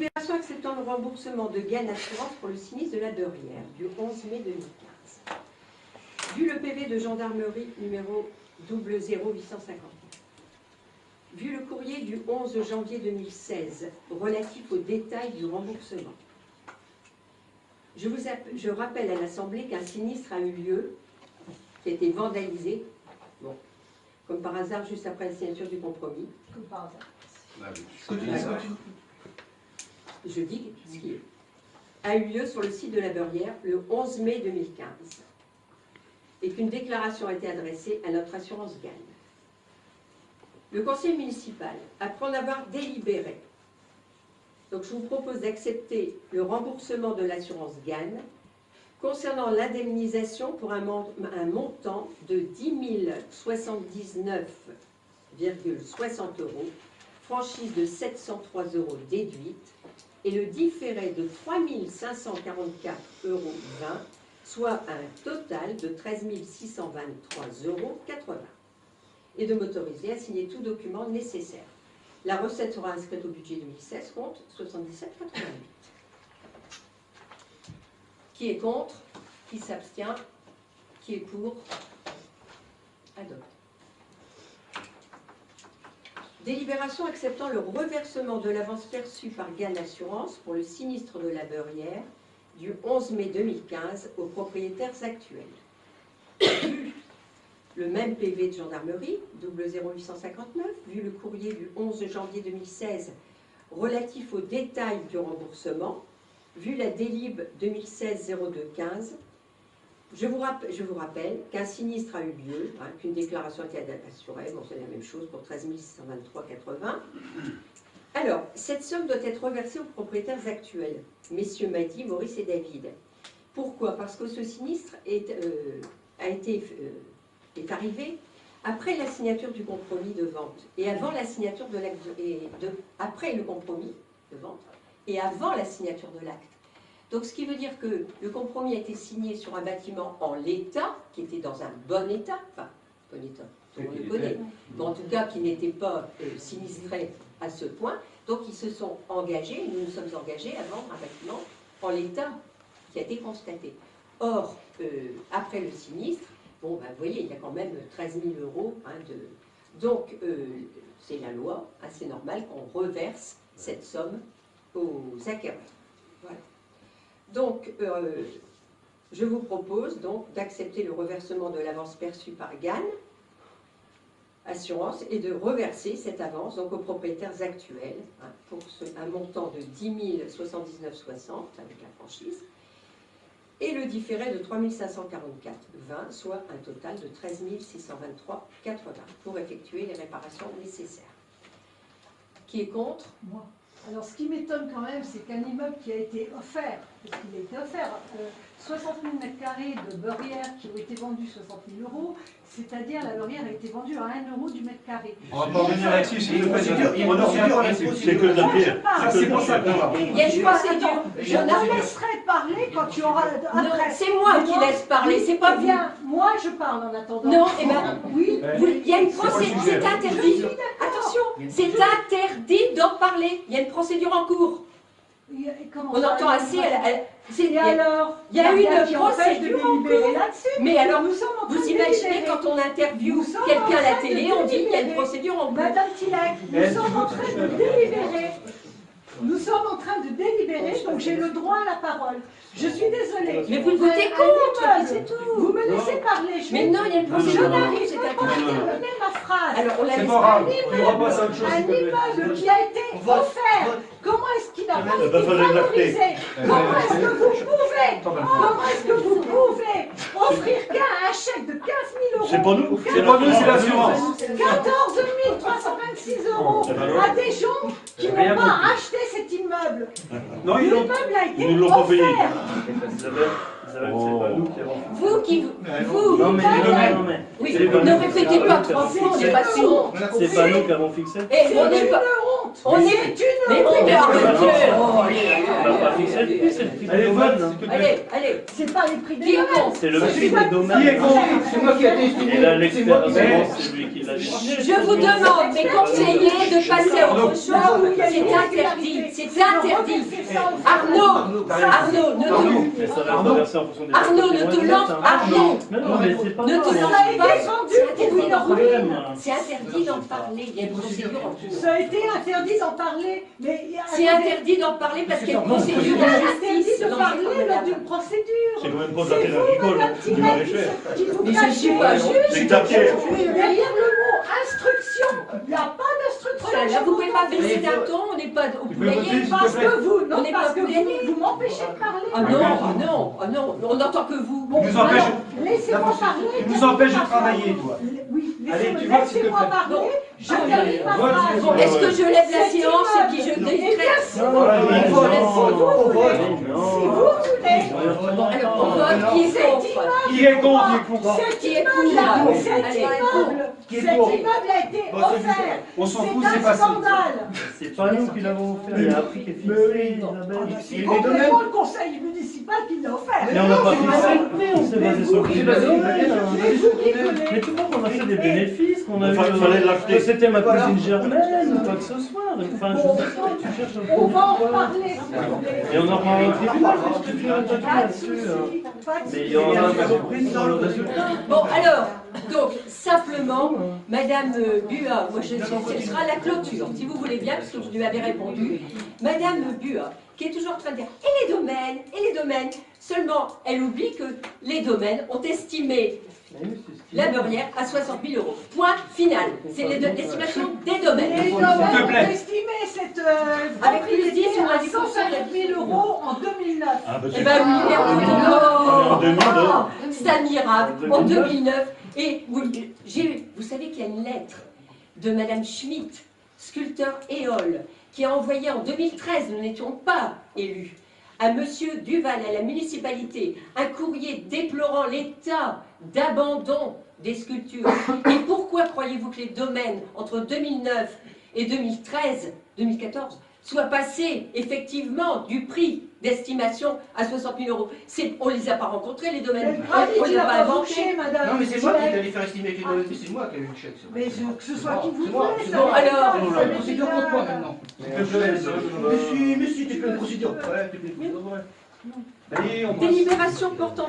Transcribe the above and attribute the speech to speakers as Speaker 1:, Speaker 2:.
Speaker 1: Délibération acceptant le remboursement de gains d'assurance pour le sinistre de la Beurière du 11 mai 2015. Vu le PV de gendarmerie numéro 00851, vu le courrier du 11 janvier 2016 relatif aux détails du remboursement, je rappelle à l'Assemblée qu'un sinistre a eu lieu, qui a été vandalisé, bon, comme par hasard juste après la signature du compromis.
Speaker 2: Comme par hasard.
Speaker 1: Je dis ce qui a eu lieu sur le site de la Beurière le 11 mai 2015 et qu'une déclaration a été adressée à notre assurance gagne. Le conseil municipal, après en avoir délibéré, donc je vous propose d'accepter le remboursement de l'assurance gagne concernant l'indemnisation pour un montant de 10 079,60 €, franchise de 703 € déduite, et le différé de 3 544,20 €, soit un total de 13 623,80 €, et de m'autoriser à signer tout document nécessaire. La recette sera inscrite au budget 2016, compte 77,88. Qui est contre? Qui s'abstient? Qui est pour? Adopté. Délibération acceptant le reversement de l'avance perçue par Gann Assurance pour le sinistre de la Beurière du 11 mai 2015 aux propriétaires actuels. Le même PV de gendarmerie, 00859, vu le courrier du 11 janvier 2016 relatif aux détails du remboursement, vu la délib 2016-0215, je vous rappelle qu'un sinistre a eu lieu, hein, qu'une déclaration a été assurée, bon c'est la même chose pour 13 623,80. Alors, cette somme doit être reversée aux propriétaires actuels, messieurs Madi, Maurice et David. Pourquoi? Parce que ce sinistre est arrivé après la signature du compromis de vente et avant la signature de l'acte, après le compromis de vente et avant la signature de l'acte. Donc ce qui veut dire que le compromis a été signé sur un bâtiment en l'état, qui était dans un bon état, enfin, bon état, tout le monde le connaît, mais en tout cas qui n'était pas sinistré à ce point. Donc ils se sont engagés, nous nous sommes engagés à vendre un bâtiment en l'état qui a été constaté. Or, après le sinistre, bon, ben, vous voyez, il y a quand même 13 000 € hein, donc, c'est la loi, hein, c'est normal qu'on reverse cette somme aux acquéreurs. Voilà. Donc, je vous propose donc d'accepter le reversement de l'avance perçue par Gann Assurance et de reverser cette avance donc, aux propriétaires actuels hein, pour un montant de 10 079,60 avec la franchise, et le différé de 3 544,20, soit un total de 13 623,80 pour effectuer les réparations nécessaires. Qui est contre?
Speaker 2: Moi. Alors, ce qui m'étonne quand même, c'est qu'un immeuble qui a été offert, parce qu'il a été offert, 60 000 m² de Beurière qui ont été vendus 60 000 €, c'est-à-dire la Beurière a été vendue à 1 € du mètre carré.
Speaker 3: On va pas revenir là-dessus, c'est une procédure.
Speaker 4: C'est que de la pierre.
Speaker 3: C'est pour ça qu'on va.
Speaker 1: Il y a une procédure.
Speaker 2: Je te laisserai parler quand tu auras... Après.
Speaker 1: C'est moi qui laisse parler, c'est pas vous.
Speaker 2: Bien, moi je parle en attendant.
Speaker 1: Non, eh ben,
Speaker 2: oui.
Speaker 1: Il y a une procédure, c'est interdit. Attention, c'est interdit d'en parler. Il y a une procédure en cours. On entend assez.
Speaker 2: Et alors,
Speaker 1: il y a une procédure en cours.
Speaker 2: là-dessus.
Speaker 1: Mais alors,
Speaker 2: vous
Speaker 1: imaginez quand on interviewe quelqu'un à la télé, on dit il y a une procédure en cours.
Speaker 2: Madame Tilek, nous sommes en train de délibérer. Nous sommes en train de délibérer, donc j'ai le droit à la parole. Je suis désolée.
Speaker 1: Mais vous votez contre, c'est tout.
Speaker 2: Vous me laissez parler.
Speaker 1: Mais non, il y a une procédure.
Speaker 2: Je n'arrive pas à terminer ma phrase.
Speaker 1: Alors, on la laisse
Speaker 2: Un immeuble qui a été offert. Comment est-ce qu'il n'a pas été valorisé? Comment est-ce que vous pouvez offrir un chèque de 15 000 €?
Speaker 4: C'est pas nous.
Speaker 3: C'est pas nous, c'est l'assurance.
Speaker 2: 14 326 € à des gens qui n'ont pas acheté cet immeuble.
Speaker 3: Non,
Speaker 2: L'immeuble a été
Speaker 4: ils nous l'ont pas payé.
Speaker 2: offert.
Speaker 1: Vous qui... Vous...
Speaker 5: Non mais,
Speaker 1: Oui, ne répétez pas 3 fois, on n'est pas sûr.
Speaker 5: c'est pas nous qui avons fixé.
Speaker 1: Et on n'est pas...
Speaker 2: honte.
Speaker 1: On est-
Speaker 2: C'est une
Speaker 1: Mais
Speaker 2: honte.
Speaker 1: oui, mais arrêtez. Oh,
Speaker 5: On n'a pas fixé le prix, c'est le prix des domaines.
Speaker 1: Allez,
Speaker 2: C'est pas les prix des
Speaker 1: qui est
Speaker 2: domaines.
Speaker 1: contre?
Speaker 5: C'est le prix des
Speaker 3: Qui est
Speaker 5: domaines.
Speaker 3: contre?
Speaker 6: C'est moi qui ai décidé.
Speaker 5: Et là,
Speaker 6: C'est moi
Speaker 5: l'expert,
Speaker 6: qui
Speaker 5: c'est lui qui l'a décidé.
Speaker 1: Je vous demande, mes conseillers, de passer à autre chose.
Speaker 2: Là où il y a une
Speaker 1: C'est interdit,
Speaker 2: irrégularité.
Speaker 1: c'est interdit. Arnaud,
Speaker 5: Mais ça va être versé en fonction des
Speaker 1: Arnaud, ne te lance, Arnaud,
Speaker 5: Mais non, mais c'est pas
Speaker 1: ne te
Speaker 5: grave.
Speaker 1: lance
Speaker 2: Ça a été
Speaker 1: pas.
Speaker 2: vendu
Speaker 1: C'est
Speaker 2: pour
Speaker 1: interdit
Speaker 2: une
Speaker 1: d'en parler.
Speaker 5: Problème.
Speaker 1: C'est interdit d'en parler. Il y a une procédure en cours.
Speaker 2: Ça a été interdit d'en parler, mais il y a
Speaker 1: C'est interdit d'en parler parce qu'il y a une procédure de
Speaker 2: interdit
Speaker 1: justice
Speaker 2: de
Speaker 1: dans
Speaker 2: parler
Speaker 1: cette
Speaker 2: lors
Speaker 1: madame.
Speaker 2: d'une procédure.
Speaker 4: C'est quand même pas de
Speaker 2: C'est
Speaker 4: la terre
Speaker 2: vous,
Speaker 4: agricole,
Speaker 2: Madame
Speaker 4: du
Speaker 2: Tiret,
Speaker 4: maraîcher.
Speaker 2: qui vous
Speaker 1: Mais je suis pas
Speaker 2: cachez.
Speaker 1: juge.
Speaker 4: C'est que ta pierre.
Speaker 2: Derrière le mot instruction, il n'y a pas d'instruction.
Speaker 1: Voilà, là, vous ne pouvez pas baisser d'un ton, on n'est pas au poulailler.
Speaker 2: Parce que vous,
Speaker 1: On
Speaker 2: non,
Speaker 1: n'est
Speaker 2: parce
Speaker 1: pas
Speaker 2: que
Speaker 1: poulailler.
Speaker 2: vous m'empêchez de parler.
Speaker 1: Ah non, ah non, ah non, on n'entend que vous.
Speaker 2: Bon,
Speaker 3: nous empêche-
Speaker 2: alors, laissez-moi parler.
Speaker 3: Tu nous empêches de travailler, toi.
Speaker 2: Oui,
Speaker 3: Allez, tu votes, s'il te
Speaker 2: laissez-moi
Speaker 3: plaît.
Speaker 2: parler. Je
Speaker 1: Ah,
Speaker 2: termine ma
Speaker 3: vote,
Speaker 2: phrase.
Speaker 1: Bon, est-ce que je lève la
Speaker 2: C'est
Speaker 1: séance et puis je
Speaker 2: immeuble. Eh bien,
Speaker 1: décrète
Speaker 2: si
Speaker 5: Non,
Speaker 2: vous
Speaker 5: mais
Speaker 2: voulez,
Speaker 5: non,
Speaker 2: si vous voulez,
Speaker 5: non.
Speaker 2: si vous voulez,
Speaker 1: Bon, alors on vote qui est contre.
Speaker 3: Qui est contre? Qui est contre?
Speaker 2: cet
Speaker 1: Qui est
Speaker 2: immeuble-là,
Speaker 1: pour?
Speaker 2: cet
Speaker 1: Allez,
Speaker 2: immeuble,
Speaker 3: Qui est
Speaker 2: cet
Speaker 3: pour?
Speaker 2: immeuble a été
Speaker 3: Bon, c'est
Speaker 2: offert.
Speaker 3: On s'en fout,
Speaker 2: C'est
Speaker 3: c'est
Speaker 2: un
Speaker 3: passé.
Speaker 2: scandale.
Speaker 5: C'est pas nous qui l'avons offert, il y a un prix qui est fixé, Isabelle.
Speaker 2: C'est complètement le conseil municipal qui l'a offert.
Speaker 5: Mais on n'a pas fixé le prix, on s'est basé sur le prix des domaines.
Speaker 2: C'est vous qui voulez.
Speaker 5: Mais tout le monde, on a fait des bénéfices, qu'on a eu.
Speaker 4: Enfin, il fallait l'acheter.
Speaker 5: Que c'était ma cousine germaine, ou quoi que ce soit. Enfin, je sais pas, tu cherches un
Speaker 2: On va en
Speaker 5: produit.
Speaker 2: reparler, s'il vous plaît.
Speaker 5: Et on en parlera au tribunal, je te fais un document
Speaker 2: Pas de
Speaker 5: là-dessus.
Speaker 2: souci, pas de
Speaker 5: Mais il
Speaker 2: souci.
Speaker 5: y aura une surprise dans le résultat.
Speaker 1: Bon, alors, donc, simplement, Madame Bua, moi, ce sera la clôture, si vous voulez bien, parce que je lui avais répondu. Madame Bua, qui est toujours en train de dire, et les domaines, seulement, elle oublie que les domaines ont estimé la beurrière à 60 000 €. Point final. C'est l'estimation des domaines.
Speaker 2: Les
Speaker 3: S'il te
Speaker 2: domaines
Speaker 3: plaît.
Speaker 2: ont estimé cette
Speaker 1: Avec plus de 10
Speaker 2: propriété
Speaker 1: ou
Speaker 2: à
Speaker 1: 10%
Speaker 2: 150 000 € en 2009.
Speaker 4: Ah, bah,
Speaker 1: Eh ben oui,
Speaker 4: En 2009.
Speaker 1: c'est admirable, en 2009. Et vous savez qu'il y a une lettre de Madame Schmitt, sculpteur éole, qui a envoyé en 2013, nous n'étions pas élus, à Monsieur Duval, à la municipalité, un courrier déplorant l'état d'abandon des sculptures. Et pourquoi croyez-vous que les domaines, entre 2009 et 2014, soient passés effectivement du prix d'estimation à 60 000 €? On ne les a pas rencontrés, les domaines. On ne les a pas inventés.
Speaker 2: madame.
Speaker 6: Non, mais c'est moi qui allais faire estimer avec les domaines, c'est moi qui ai eu le chèque.
Speaker 2: Mais que ce soit qui vous
Speaker 6: C'est moi,
Speaker 2: voulez,
Speaker 6: c'est
Speaker 2: ça
Speaker 1: moi.
Speaker 2: va
Speaker 1: Alors,
Speaker 2: pas,
Speaker 6: C'est
Speaker 2: ça
Speaker 6: la
Speaker 2: va
Speaker 6: procédure
Speaker 2: être
Speaker 6: contre moi
Speaker 2: là.
Speaker 6: maintenant.
Speaker 3: Mais
Speaker 6: Mais si, t'es plein de procédures. Ouais, t'es plein de procédures.
Speaker 3: Allez, on passe.
Speaker 1: Délibération portant